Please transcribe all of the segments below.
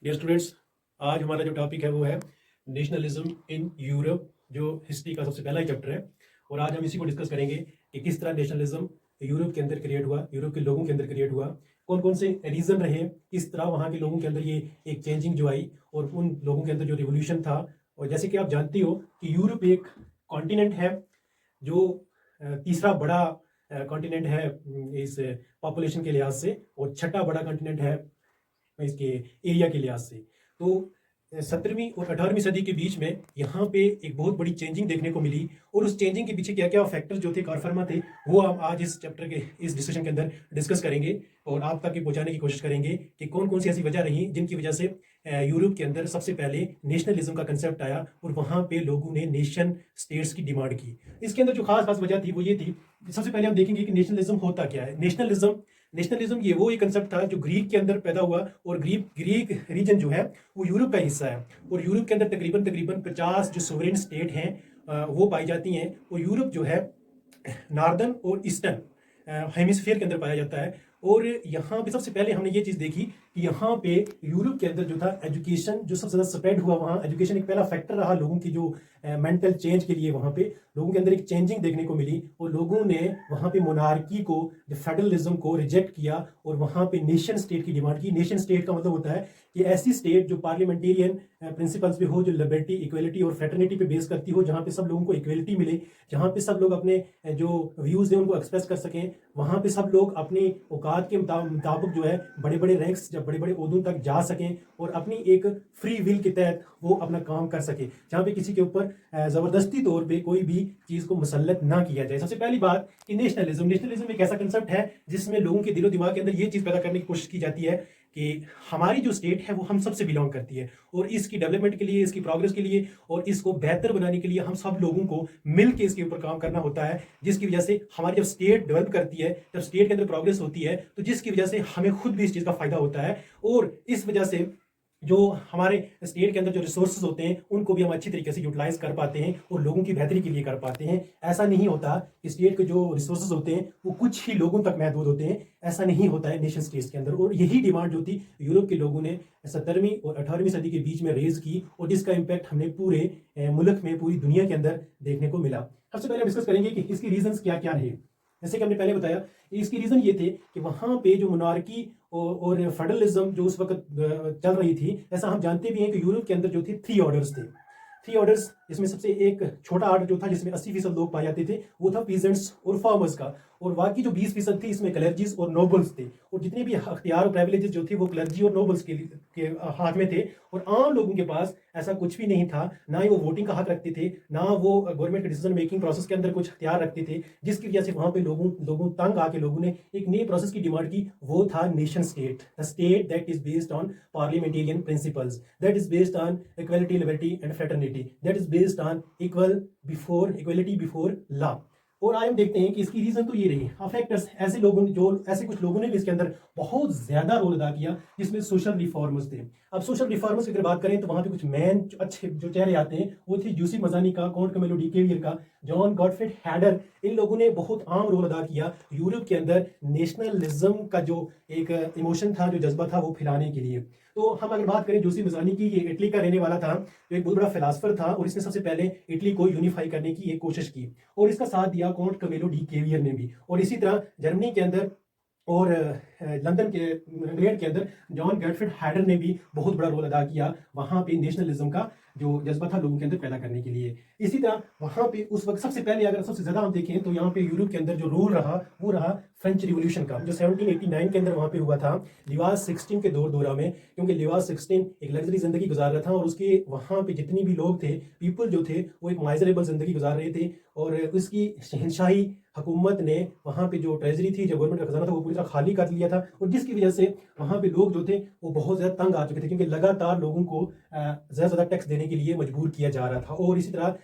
Dear students, आज हमारा जो टॉपिक है वो है नेशनलिज्म इन यूरोप, जो हिस्ट्री का सबसे पहला ही चैप्टर है। और आज हम इसी को डिस्कस करेंगे कि किस तरह नेशनलिज्म यूरोप के अंदर क्रिएट हुआ, यूरोप के लोगों के अंदर क्रिएट हुआ, कौन कौन से रीजन रहे, किस तरह वहाँ के लोगों के अंदर ये एक चेंजिंग जो आई और उन लोगों के अंदर जो रिवोल्यूशन था। और जैसे कि आप जानती हो कि यूरोप एक कॉन्टिनेंट है जो तीसरा बड़ा कॉन्टिनेंट है इस पॉपुलेशन के लिहाज से, और छठा बड़ा कॉन्टिनेंट है इसके एरिया के लिहाज से। तो 17वीं और 18वीं सदी के बीच में यहाँ पे एक बहुत बड़ी चेंजिंग देखने को मिली, और उस चेंजिंग के पीछे क्या क्या फैक्टर जो थे, कारफरमा थे, वो हम आज इस चैप्टर के इस डिस्कशन के अंदर डिस्कस करेंगे और आप तक पहुंचाने की कोशिश करेंगे कि कौन कौन सी ऐसी वजह रही जिनकी वजह से यूरोप के अंदर सबसे पहले नेशनलिज्म का कंसेप्ट आया और वहाँ पे लोगों ने नेशन स्टेट्स की डिमांड की। इसके अंदर जो खास खास वजह थी वो ये थी, सबसे पहले हम देखेंगे कि नेशनलिज्म होता क्या है। नेशनलिज्म ये वो एक कंसेप्ट था जो ग्रीक के अंदर पैदा हुआ, और ग्रीक रीजन जो है वो यूरोप का हिस्सा है, और यूरोप के अंदर तकरीबन तकरीबन 50 जो सोवरेन स्टेट हैं वो पाई जाती हैं। और यूरोप जो है नॉर्दर्न और ईस्टर्न हेमिस्फीयर के अंदर पाया जाता है। और यहाँ पे सबसे पहले हमने ये चीज़ देखी कि यहाँ पे यूरोप के अंदर जो था एजुकेशन जो सबसे ज़्यादा स्प्रेड हुआ, वहाँ एजुकेशन एक पहला फैक्टर रहा लोगों की जो मेंटल चेंज के लिए। वहाँ पे लोगों के अंदर एक चेंजिंग देखने को मिली, और लोगों ने वहाँ पे मोनार्की को, जो फेडरलिज्म को रिजेक्ट किया, और वहाँ पे नेशन स्टेट की डिमांड की। नेशन स्टेट का मतलब होता है कि ऐसी स्टेट जो पार्लियामेंटेरियन प्रिंसिपल्स पे हो, जो लिबर्टी, इक्वलिटी और फ्रेटर्निटी पे बेस करती हो, जहाँ पे सब लोगों को इक्वलिटी मिले, जहाँ पे सब लोग अपने जो व्यूज़ हैं उनको एक्सप्रेस कर सकें, वहाँ पे सब लोग अपनी औकात के मुताबिक जो है बड़े बड़े रैंक्स, जब बड़े बड़े ओहदों तक जा सकें और अपनी एक फ्री विल के तहत वो अपना काम कर सके, जहाँ पे किसी के ऊपर ज़बरदस्ती तौर पे कोई भी चीज़ को मुसल्लत ना किया जाए। सबसे पहली बात कि नेशनलिज्म एक ऐसा कंसेप्ट है जिसमें लोगों के दिलो दिमाग के अंदर ये चीज़ पैदा करने की कोशिश की जाती है कि हमारी जो स्टेट है वो हम सबसे बिलोंग करती है, और इसकी डेवलपमेंट के लिए, इसकी प्रोग्रेस के लिए और इसको बेहतर बनाने के लिए हम सब लोगों को मिल के इसके ऊपर काम करना होता है। जिसकी वजह से हमारी जब स्टेट डेवलप करती है, जब स्टेट के अंदर प्रोग्रेस होती है, तो जिसकी वजह से हमें खुद भी इस चीज़ का फायदा होता है, और इस वजह से जो हमारे स्टेट के अंदर जो रिसोर्सेज होते हैं उनको भी हम अच्छी तरीके से यूटिलाइज कर पाते हैं और लोगों की बेहतरी के लिए कर पाते हैं। ऐसा नहीं होता कि स्टेट के जो रिसोर्सेज होते हैं वो कुछ ही लोगों तक महदूद होते हैं, ऐसा नहीं होता है नेशन स्टेट्स के अंदर। और यही डिमांड जो थी यूरोप के लोगों ने 17वीं और 18वीं सदी के बीच में रेज की, और जिसका इम्पैक्ट हमने पूरे मुल्क में, पूरी दुनिया के अंदर देखने को मिला। सबसे पहले डिस्कस करेंगे कि इसकी रीजंस क्या क्या रहे। जैसे कि हमने पहले बताया, इसकी रीजन ये थे कि वहां पे जो मोनार्की और फेडरलिज्म जो उस वक्त चल रही थी, ऐसा हम जानते भी हैं कि यूरोप के अंदर जो थी 3 ऑर्डर्स थे। 3 ऑर्डर्स, जिसमें सबसे एक छोटा ऑर्डर जो था जिसमें 80% लोग पाए जाते थे वो था पीजेंट्स और फार्मर्स का, और बाकी जो 20% थी इसमें क्लर्जीज और नोबल्स थे, और जितने भी अख्तियार और प्रिविलेजेस जो थे वो क्लर्जी और नोबल्स के हाथ में थे, और आम लोगों के पास ऐसा कुछ भी नहीं था। ना ही वो वोटिंग का हक रखते थे, ना वो गवर्नमेंट के डिसीजन मेकिंग प्रोसेस के अंदर कुछ अख्तियार रखते थे, जिसकी वजह से वहां पे लोगों तंग आके लोगों ने एक नए प्रोसेस की डिमांड की। वो था nation state, the state that is based on parliamentarian principles, that is based on equality, liberty and fraternity, that is based on equality before law. और आज हम देखते हैं कि इसकी रीजन तो ये रही, अफेक्टर्स ऐसे कुछ लोगों ने भी इसके अंदर बहुत ज्यादा रोल अदा किया, जिसमें सोशल रिफॉर्मर्स थे। अब सोशल रिफॉर्मर्स की अगर बात करें तो वहां पे कुछ मेन अच्छे जो चेहरे आते हैं वो थे यूसी मजानी का, काउंट कैमिलो डिकेवियर का, जॉन गॉटफ्रीड हैडर। इन लोगों ने बहुत आम रोल अदा किया यूरोप के अंदर नेशनलिज्म का जो एक इमोशन था, जो जज्बा था, वो फैलाने के लिए। तो हम अगर बात करें यूसी मजानी की, ये इटली का रहने वाला था, जो एक बहुत बड़ा फिलासफर था, और इसने सबसे पहले इटली को यूनिफाई करने की एक कोशिश की, और इसका साथ दिया काउंट कैमिलो डिकेवियर ने भी। और इसी तरह जर्मनी के अंदर और लंदन के इंग्लैंड के अंदर जॉन गॉटफ्रीड हैडर ने भी बहुत बड़ा रोल अदा किया वहाँ पे नेशनलिज्म का जो जज्बा था लोगों के अंदर पैदा करने के लिए। इसी तरह वहाँ पे उस वक्त सबसे पहले, अगर सबसे ज़्यादा हम देखें तो यहाँ पे यूरोप के अंदर जो रोल रहा वो रहा फ्रेंच रिवॉल्यूशन का, जो 1789 के अंदर वहाँ पे हुआ था, लिवास 16 के दौरा में। क्योंकि लिवास 16 एक लग्जरी जिंदगी गुजार रहा था, और उसके वहाँ पे जितनी भी लोग थे, पीपल जो थे, वो एक माइजरेबल जिंदगी गुजार रहे थे, और उसकी शहनशाही हुकूमत ने वहाँ पे जो ट्रेजरी थी, जो गवर्नमेंट का खजाना था, वो पूरी तरह खाली कर लिया था, और जिसकी वजह से वहाँ पे लोग जो थे वो बहुत ज़्यादा तंग आ चुके थे, क्योंकि लगातार लोगों को ज़्यादा टैक्स देने के लिए मजबूर किया जा रहा था। और इसी तरह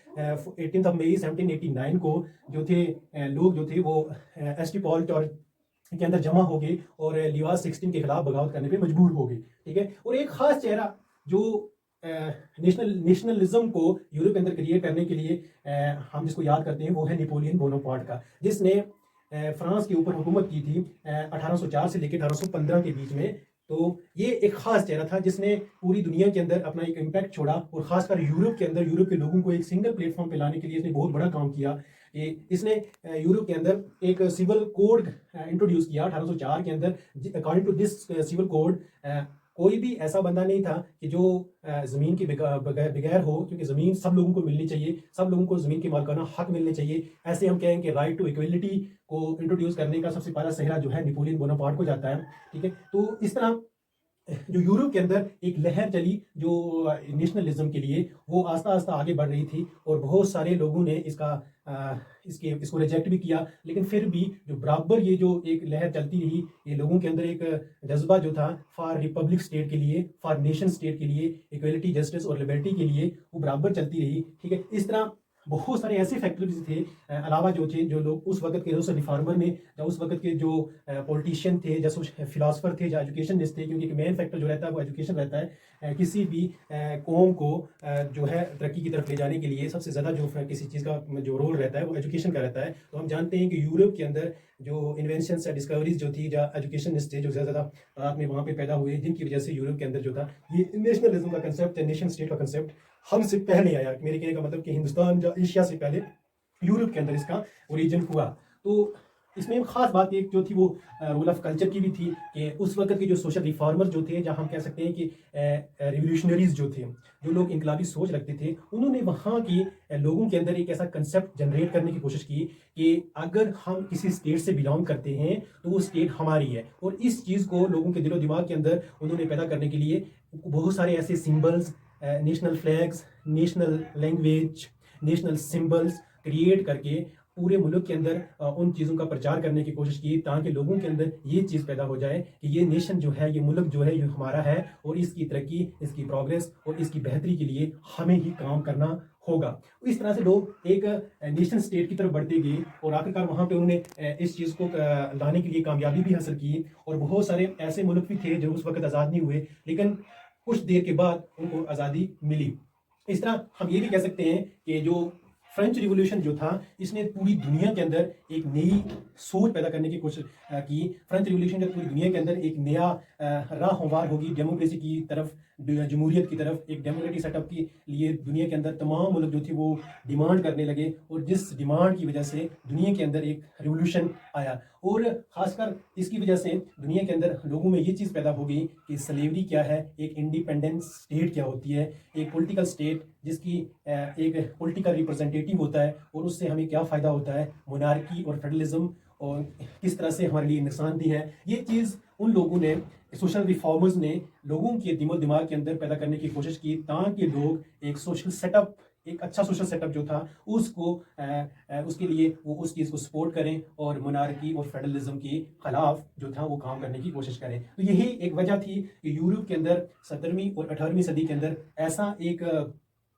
18 मई 1789 को जो थे लोग जो थे वो एस्टिपॉल के अंदर जमा हो गए और लिवास 16 के खिलाफ बगावत करने पे मजबूर हो गए। ठीक है, और एक खास चेहरा जो नेशनलिज्म को यूरोप के अंदर क्रिएट करने के लिए हम जिसको याद करते हैं वो है नेपोलियन बोनापार्ट का, जिसने फ्रांस के ऊपर हुकूमत की थी 1804 से लेकर 1815 के बीच में। तो ये एक खास चेहरा था जिसने पूरी दुनिया के अंदर अपना एक इम्पैक्ट छोड़ा और खासकर यूरोप के अंदर यूरोप के लोगों को एक सिंगल प्लेटफॉर्म पे लाने के लिए इसने बहुत बड़ा काम किया। इसने यूरोप के अंदर एक सिविल कोड इंट्रोड्यूस किया 1804 के अंदर। According to this civil code कोई भी ऐसा बंदा नहीं था कि जो ज़मीन के बगैर हो, क्योंकि ज़मीन सब लोगों को मिलनी चाहिए, सब लोगों को ज़मीन के मालिकाना हक मिलने चाहिए। ऐसे हम कहें कि राइट टू इक्वलिटी को इंट्रोड्यूस करने का सबसे पहला सेहरा जो है नेपोलियन बोनापार्ट को जाता है। ठीक है, तो इस तरह जो यूरोप के अंदर एक लहर चली जो नेशनलिज्म के लिए, वो आस्ता आस्ता आगे बढ़ रही थी और बहुत सारे लोगों ने इसको रिजेक्ट भी किया। लेकिन फिर भी जो बराबर ये जो एक लहर चलती रही, ये लोगों के अंदर एक जज्बा जो था फॉर रिपब्लिक स्टेट के लिए, फॉर नेशन स्टेट के लिए, इक्वलिटी, जस्टिस और लिबर्टी के लिए, वो बराबर चलती रही। ठीक है, इस तरह बहुत सारे ऐसे फैक्टर्स थे अलावा जो थे, जो लोग उस वक्त के सोशल रिफॉर्मर में या उस वक्त के जो पॉलिटिशियन थे, या फिलासफर थे, या एजुकेशनिस्ट थे, क्योंकि मेन फैक्टर जो रहता है वो एजुकेशन रहता है। किसी भी कौम को जो है तरक्की की तरफ ले जाने के लिए सबसे ज़्यादा जो किसी चीज़ का जो रोल रहता है वो एजुकेशन का रहता है। तो हम जानते हैं कि यूरोप के अंदर जो इन्वेंशंस या डिस्कवरीज जो थी, या एजुकेशनिस्ट थे जो ज़्यादा रात में वहाँ पे पैदा हुए, जिनकी वजह से यूरोप के अंदर जो था ये नेशनलिज्म का कंसेप्ट या नेशन स्टेट का कंसेप्ट हमसे पहले आया। मेरे कहने का मतलब कि हिंदुस्तान या एशिया से पहले यूरोप के अंदर इसका ओरिजिन हुआ। तो इसमें खास बात एक जो थी वो रोल ऑफ कल्चर की भी थी कि उस वक्त के जो सोशल रिफॉर्मर जो थे, जहाँ हम कह सकते हैं कि रिवोल्यूशनरीज जो थे, जो लोग इनकलाबी सोच रखते थे, उन्होंने वहाँ की लोगों के अंदर एक ऐसा कंसेप्ट जनरेट करने की कोशिश की कि अगर हम किसी स्टेट से बिलोंग करते हैं तो वो स्टेट हमारी है। और इस चीज़ को लोगों के दिलो दिमाग के अंदर उन्होंने पैदा करने के लिए बहुत सारे ऐसे symbols, national flags, national language, national symbols create करके पूरे मुल्क के अंदर उन चीज़ों का प्रचार करने की कोशिश की, ताकि लोगों के अंदर ये चीज़ पैदा हो जाए कि ये नेशन जो है, ये मुल्क जो है, ये हमारा है और इसकी तरक्की, इसकी प्रोग्रेस और इसकी बेहतरी के लिए हमें ही काम करना होगा। इस तरह से लोग एक नेशन स्टेट की तरफ बढ़ते गए और आखिरकार वहाँ पे उन्होंने इस चीज़ को लाने के लिए कामयाबी भी हासिल की। और बहुत सारे ऐसे मुल्क भी थे जो उस वक्त आज़ाद नहीं हुए, लेकिन कुछ देर के बाद उनको आज़ादी मिली। इस तरह हम ये भी कह सकते हैं कि जो फ्रेंच रिवॉल्यूशन जो था, इसने पूरी दुनिया के अंदर एक नई सोच पैदा करने की कोशिश की। फ्रेंच रिवॉल्यूशन जब पूरी दुनिया के अंदर एक नया राह हमवार होगी डेमोक्रेसी की तरफ, जमहूरियत की तरफ, एक डेमोक्रेटिक सेटअप के लिए दुनिया के अंदर तमाम मुल्क जो थे वो डिमांड करने लगे, और जिस डिमांड की वजह से दुनिया के अंदर एक रिवॉल्यूशन आया। और ख़ासकर इसकी वजह से दुनिया के अंदर लोगों में ये चीज़ पैदा हो गई कि स्लेवरी क्या है, एक इंडिपेंडेंट स्टेट क्या होती है, एक पॉलिटिकल स्टेट जिसकी एक पॉलिटिकल रिप्रेजेंटेटिव होता है और उससे हमें क्या फ़ायदा होता है, मोनार्की और फेडरलिज्म और किस तरह से हमारे लिए नुकसानदेह है। ये चीज़ उन लोगों ने, सोशल रिफॉर्मर्स ने लोगों के दिमाग के अंदर पैदा करने की कोशिश की, ताकि लोग एक सोशल सेटअप, एक अच्छा सोशल सेटअप जो था उसको उसके लिए वो उस चीज़ को सपोर्ट करें और मोनार्की और फेडरलिज्म के खिलाफ जो था वो काम करने की कोशिश करें। तो यही एक वजह थी कि यूरोप के अंदर 17वीं और 18वीं सदी के अंदर ऐसा एक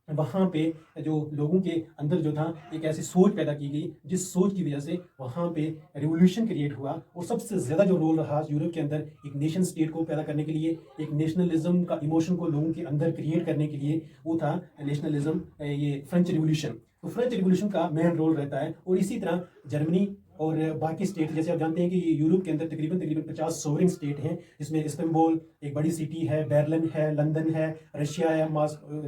वहाँ पे जो लोगों के अंदर जो था एक ऐसी सोच पैदा की गई, जिस सोच की वजह से वहाँ पे रिवोल्यूशन क्रिएट हुआ। और सबसे ज़्यादा जो रोल रहा यूरोप के अंदर एक नेशन स्टेट को पैदा करने के लिए, एक नेशनलिज्म का इमोशन को लोगों के अंदर क्रिएट करने के लिए, वो था नेशनलिज्म, ये फ्रेंच रिवोल्यूशन। तो फ्रेंच रिवोल्यूशन का मेन रोल रहता है। और इसी तरह जर्मनी और बाकी स्टेट, जैसे आप जानते हैं कि यूरोप के अंदर तकरीबन 50 सोवरिंग स्टेट हैं, जिसमें इस्तांबुल एक बड़ी सिटी है, बर्लिन है, लंदन है, रशिया है,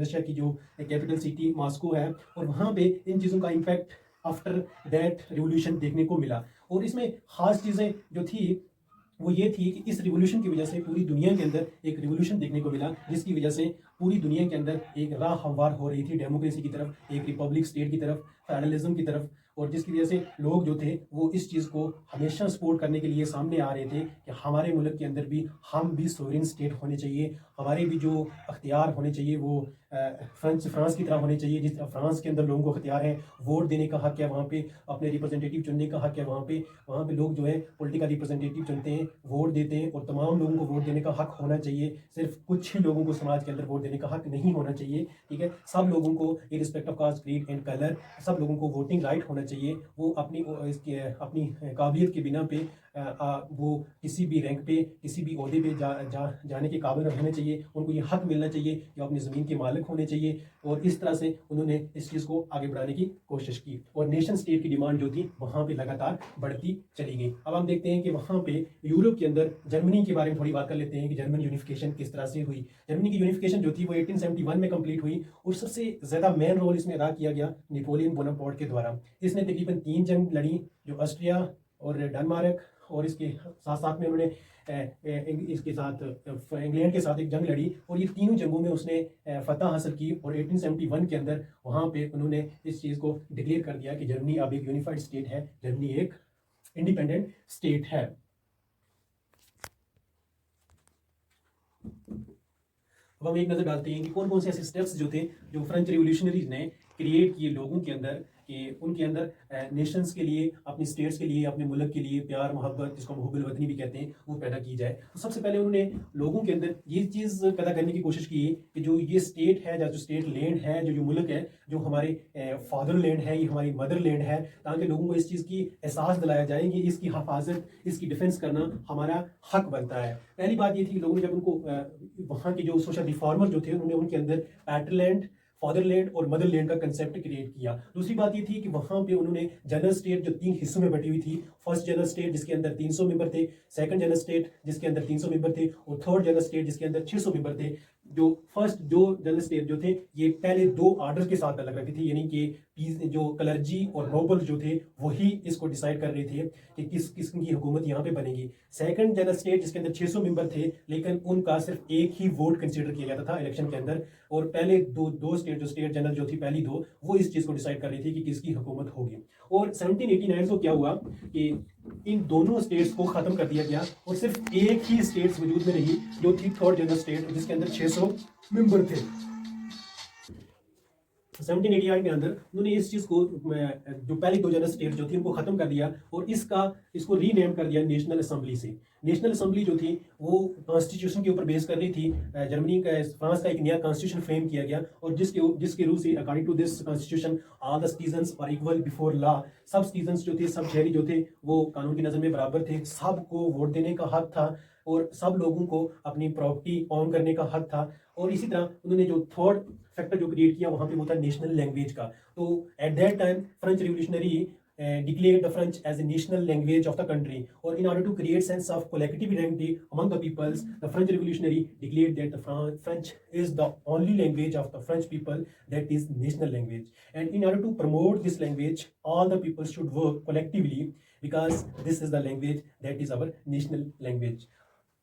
रशिया की जो कैपिटल सिटी मॉस्को है। और वहाँ पे इन चीज़ों का इम्पैक्ट आफ्टर दैट रिवोल्यूशन देखने को मिला। और इसमें ख़ास चीज़ें जो थी वो ये थी कि इस रिवोल्यूशन की वजह से पूरी दुनिया के अंदर एक रिवोल्यूशन देखने को मिला, जिसकी वजह से पूरी दुनिया के अंदर एक राह हमवार हो रही थी डेमोक्रेसी की तरफ, एक रिपब्लिक स्टेट की तरफ, फेडरलिज्म की तरफ। और जिसकी वजह से लोग जो थे वो इस चीज़ को हमेशा सपोर्ट करने के लिए सामने आ रहे थे कि हमारे मुल्क के अंदर भी हम भी सोवरेन स्टेट होने चाहिए, हमारे भी जो अख्तियार होने चाहिए वो फ्रांस की तरह होने चाहिए। जिस तरह फ्रांस के अंदर लोगों को अख्तियार है, वोट देने का हक है, वहाँ पे अपने रिप्रेजेंटेटिव चुनने का हक है, वहाँ पे लोग जो है पॉलिटिकल रिप्रेजेंटेटिव चुनते हैं, वोट देते हैं, और तमाम लोगों को वोट देने का हक होना चाहिए। सिर्फ कुछ ही लोगों को समाज के अंदर वोट देने का हक नहीं होना चाहिए। ठीक है, सब लोगों को irrespective of caste, creed and colour, सब लोगों को वोटिंग राइट होना चाहिए। वो अपनी काबिलियत के बिना पे वो किसी भी रैंक पे, किसी भी ओहदे पे जाने के काबिल रहने चाहिए, उनको ये हक मिलना चाहिए कि अपनी ज़मीन के मालिक होने चाहिए। और इस तरह से उन्होंने इस चीज़ को आगे बढ़ाने की कोशिश की और नेशन स्टेट की डिमांड जो थी वहाँ पे लगातार बढ़ती चली गई। अब हम देखते हैं कि वहाँ पे यूरोप के अंदर जर्मनी के बारे में थोड़ी बात कर लेते हैं कि जर्मन यूनिफिकेशन किस तरह से हुई। जर्मनी की यूनिफिकेशन जो थी वो 1871 में कंप्लीट हुई और सबसे ज़्यादा मेन रोल इसमें अदा किया गया नेपोलियन बोनापार्ट के द्वारा। इसने तकरीबन 3 जंग लड़ी, जो ऑस्ट्रिया और डेनमार्क, और इसके साथ साथ में उन्होंने इसके साथ इंग्लैंड के साथ एक जंग लड़ी और ये तीनों जंगों में उसने फतह हासिल की। और 1871 के अंदर वहाँ पे उन्होंने इस चीज़ को डिक्लेयर कर दिया कि जर्मनी अब एक यूनिफाइड स्टेट है, जर्मनी एक इंडिपेंडेंट स्टेट है। अब हम एक नज़र डालते हैं कि कौन कौन से ऐसे स्टेप्स जो थे जो फ्रेंच रिवोल्यूशनरीज ने क्रिएट किए लोगों के अंदर, कि उनके अंदर नेशंस के लिए, अपनी स्टेट्स के लिए, अपने मुल्क के लिए प्यार मोहब्बत, जिसको हम हुब्बुल वतनी भी कहते हैं, वो पैदा की जाए। तो सबसे पहले उन्होंने लोगों के अंदर ये चीज़ पैदा करने की कोशिश की कि जो ये स्टेट है, जो स्टेट लैंड है, जो मुल्क है, जो हमारे फादर लैंड है, ये हमारी मदर लैंड है, ताकि लोगों को इस चीज़ की एहसास दिलाया जाए कि इसकी हिफाजत, इसकी डिफेंस करना हमारा हक बनता है। पहली बात ये थी कि लोगों ने जब उनको वहाँ के जो सोशल रिफॉर्मर जो थे उन्होंने उनके अंदर पैटरलैंड, फादरलैंड और मदरलैंड का कंसेप्ट क्रिएट किया। दूसरी बात ये थी कि वहाँ पे उन्होंने जनरल स्टेट जो 3 हिस्सों में बटी हुई थी, फर्स्ट जनरल स्टेट जिसके अंदर 300 मेंबर थे, सेकंड जनरल स्टेट जिसके अंदर 300 मेंबर थे, और थर्ड जनरल स्टेट जिसके अंदर 600 मेंबर थे। जो फर्स्ट जो जनरल स्टेट जो थे ये पहले 2 आर्डर के साथ अलग रखी थी, यानी कि जो क्लर्जी और नोबल जो थे वही इसको डिसाइड कर रहे थे कि किस किस्म की हुकूमत यहाँ पे बनेगी। सेकंड जनरल स्टेट जिसके अंदर 600 मेंबर थे, लेकिन उनका सिर्फ एक ही वोट कंसीडर किया जाता था इलेक्शन के अंदर, और पहले दो स्टेट जो स्टेट जनरल जो थी पहली 2, वो इस चीज़ को डिसाइड कर रही थी कि किसकी हुकूमत होगी। और 1789 को क्या हुआ कि इन दोनों स्टेट्स को खत्म कर दिया गया और सिर्फ एक ही स्टेट्स वजूद में रही जो थी थर्ड जनरल स्टेट, जिसके अंदर 600 मेंबर थे। 1788 के अंदर उन्होंने इस चीज़ को, जो पहली 2 जनरल स्टेट जो थी उनको खत्म कर दिया और इसको रीनेम कर दिया नेशनल असेंबली से। नेशनल असेंबली जो थी वो कॉन्स्टिट्यूशन के ऊपर बेस कर रही थी। जर्मनी का, फ्रांस का एक नया कॉन्स्टिट्यूशन फ्रेम किया गया और जिसके रूल से according to this constitution all the citizens are equal before law. सब सिटीजन्स जो थे, सब शहरी जो थे, वो कानून की नज़र में बराबर थे, सबको वोट देने का हक था और सब लोगों को अपनी प्रॉपर्टी ऑन करने का हक था। और इसी तरह उन्होंने जो थर्ड फैक्टर जो क्रिएट किया वहाँ पे वो था नेशनल लैंग्वेज का। तो at that time French revolutionary declared the French as a national language of the country, or in order to create sense of collective identity among the peoples, the French Revolutionary declared that the French is the only language of the French people that is national language, and in order to promote this language, all the people should work collectively because this is the language that is our national language.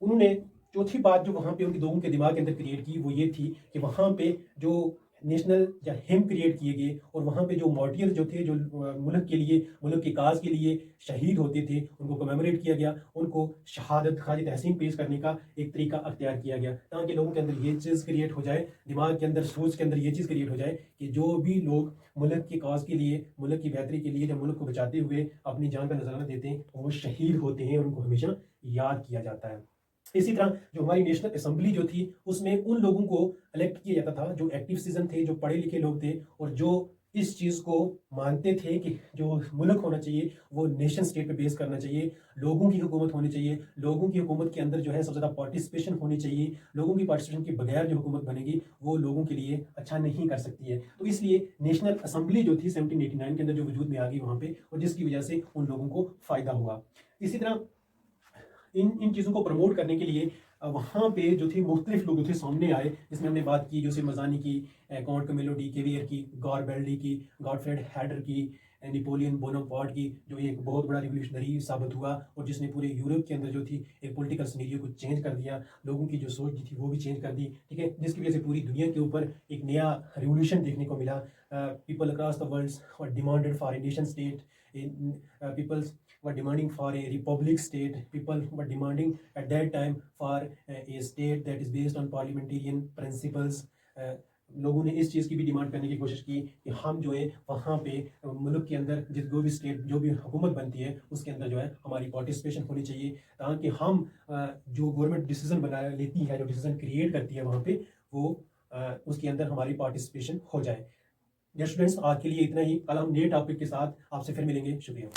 उन्होंने चौथी बात जो वहाँ पे उनके लोगों के दिमाग के अंदर क्रिएट की वो ये थी कि वहाँ पे जो नेशनल या हिम क्रिएट किए गए और वहाँ पे जो मॉर्टियर जो थे, जो मुल्क के लिए, मुल्क की काज के लिए शहीद होते थे, उनको कमेमोरेट किया गया, उनको शहादत खाली तहसीन पेश करने का एक तरीका अख्तियार किया गया, ताकि लोगों के अंदर ये चीज़ क्रिएट हो जाए, दिमाग के अंदर, सोच के अंदर ये चीज़ क्रिएट हो जाए कि जो भी लोग मुल्क की काज के लिए, मुल्क की बेहतरी के लिए, जब मुल्क को बचाते हुए अपनी जान का नजराना देते हैं, वो शहीद होते हैं और उनको हमेशा याद किया जाता है। इसी तरह जो हमारी नेशनल असेंबली जो थी उसमें उन लोगों को इलेक्ट किया जाता था जो एक्टिव सिटीजन थे, जो पढ़े लिखे लोग थे और जो इस चीज़ को मानते थे कि जो मुल्क होना चाहिए वो नेशन स्टेट पे बेस करना चाहिए, लोगों की हुकूमत होनी चाहिए, लोगों की हुकूमत के अंदर जो है सबसे ज़्यादा पार्टिसिपेशन होनी चाहिए, लोगों की पार्टिसिपेशन के बगैर जो हुकूमत बनेगी वो लोगों के लिए अच्छा नहीं कर सकती है। तो इसलिए नेशनल असेंबली जो थी 1789 के अंदर जो वजूद में आ गई वहाँ पे, और जिसकी वजह से उन लोगों को फ़ायदा हुआ। इसी तरह इन चीज़ों को प्रमोट करने के लिए वहाँ पे जो थे मुख्तलिफ लोग थे सामने आए, जिसमें हमने बात की जोसेफ मज़ानी की, काउंट कैमिलो डी केवियर की, गारबेल्डी की, गॉडफ्रेड हैडर की, नेपोलियन बोनापार्ट की, जो एक बहुत बड़ा रिवोल्यूशनरी साबित हुआ और जिसने पूरे यूरोप के अंदर जो थी एक पॉलिटिकल सिनेरियो को चेंज कर दिया, लोगों की जो सोच थी वो भी चेंज कर दी, ठीक है, जिसकी वजह से पूरी दुनिया के ऊपर एक नया रिवोल्यूशन देखने को मिला। People across the world demanded for a nation state, peoples were demanding for a republic state, people were demanding at that time for a state that is based on parliamentarian principles. लोगों ने इस चीज़ की भी demand करने की कोशिश की कि हम जो है वहाँ पे मुल्क के अंदर जो भी स्टेट, जो भी हुकूमत बनती है उसके अंदर जो है हमारी पार्टिसिपेशन होनी चाहिए, ताकि हम जो गवर्नमेंट डिसीजन बना लेती है, जो डिसीजन क्रिएट करती है वहाँ पे, वो उसके अंदर हमारी पार्टिसिपेशन हो जाए। डियर स्टूडेंट्स, आज के लिए इतना ही। कल हम नए टॉपिक के साथ आपसे फिर मिलेंगे। शुक्रिया।